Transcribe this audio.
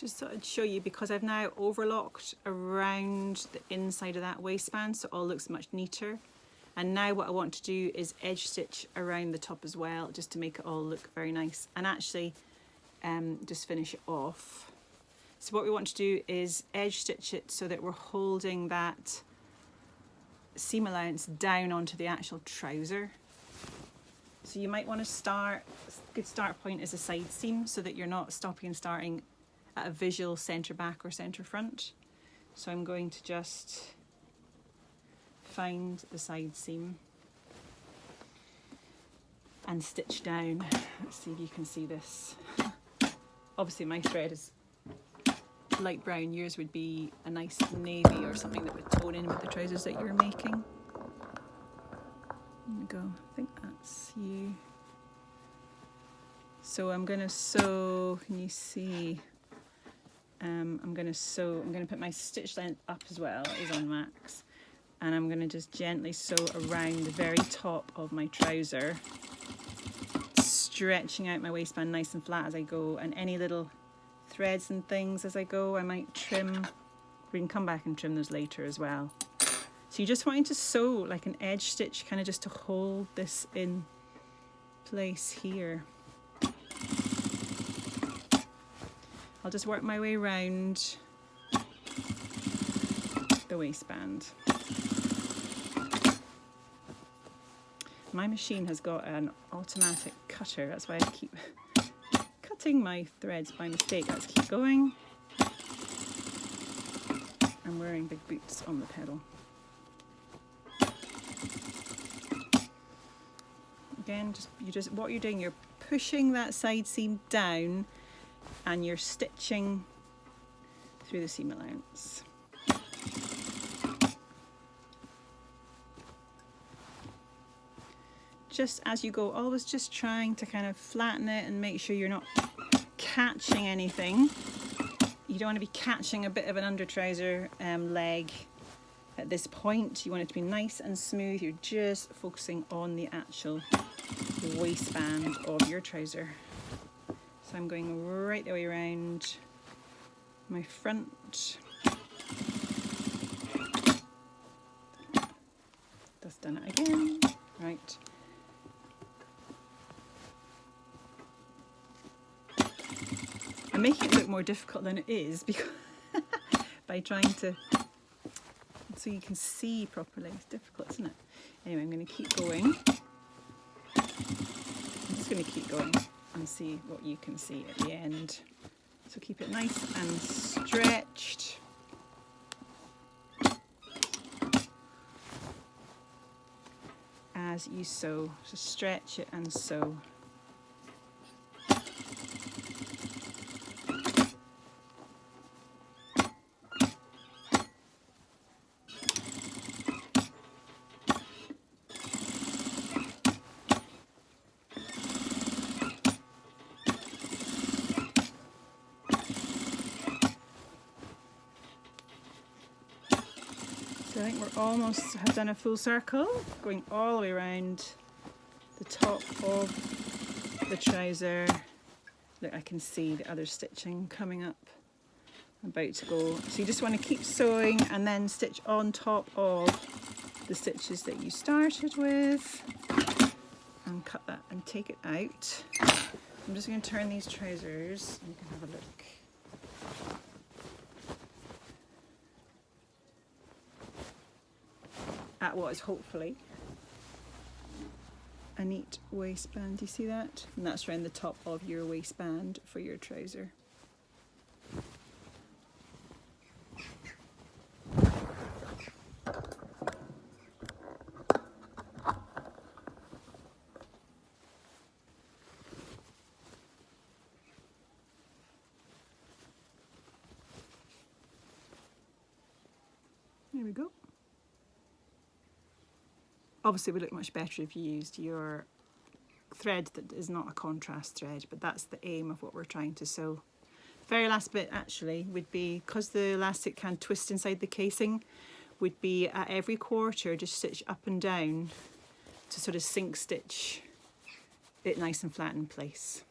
just thought I'd show you, because I've now overlocked around the inside of that waistband, so it all looks much neater. And now what I want to do is edge stitch around the top as well, just to make it all look very nice, and actually just finish it off. So what we want to do is edge stitch it so that we're holding that seam allowance down onto the actual trouser. So you might want to start, a good start point is a side seam, so that you're not stopping and starting at a visual centre back or centre front. So I'm going to just find the side seam and stitch down. Let's see if you can see this. Obviously my thread is light brown, yours would be a nice navy or something that would tone in with the trousers that you're making. There we go, I think that's you. So I'm going to sew, can you see? I'm going to put my stitch length up as well, it is on max. And I'm going to just gently sew around the very top of my trouser, stretching out my waistband nice and flat as I go, and any little threads and things as I go I might trim. We can come back and trim those later as well. So you're just wanting to sew like an edge stitch, kind of just to hold this in place here. I'll just work my way around the waistband. My machine has got an automatic cutter, that's why I keep cutting my threads by mistake. Let's keep going. I'm wearing big boots on the pedal. Again, what you're doing, you're pushing that side seam down and you're stitching through the seam allowance. Just as you go, always just trying to kind of flatten it and make sure you're not catching anything. You don't want to be catching a bit of an under trouser leg at this point. You want it to be nice and smooth. You're just focusing on the actual waistband of your trouser. So I'm going right the way around my front. Just done it again. Right. I'm making it look more difficult than it is because by trying to, so you can see properly. It's difficult, isn't it? Anyway, I'm going to keep going. I'm just going to keep going and see what you can see at the end. So keep it nice and stretched. As you sew, so stretch it and sew. So I think we're almost have done a full circle, going all the way around the top of the trouser. Look, I can see the other stitching coming up, about to go. So you just want to keep sewing and then stitch on top of the stitches that you started with, and cut that and take it out. I'm just going to turn these trousers and you can have a look. At what is hopefully a neat waistband. Do you see that? And that's around the top of your waistband for your trouser. There we go. Obviously it would look much better if you used your thread that is not a contrast thread, but that's the aim of what we're trying to sew. Very last bit actually would be, because the elastic can twist inside the casing, would be at every quarter just stitch up and down to sort of sink stitch it nice and flat in place.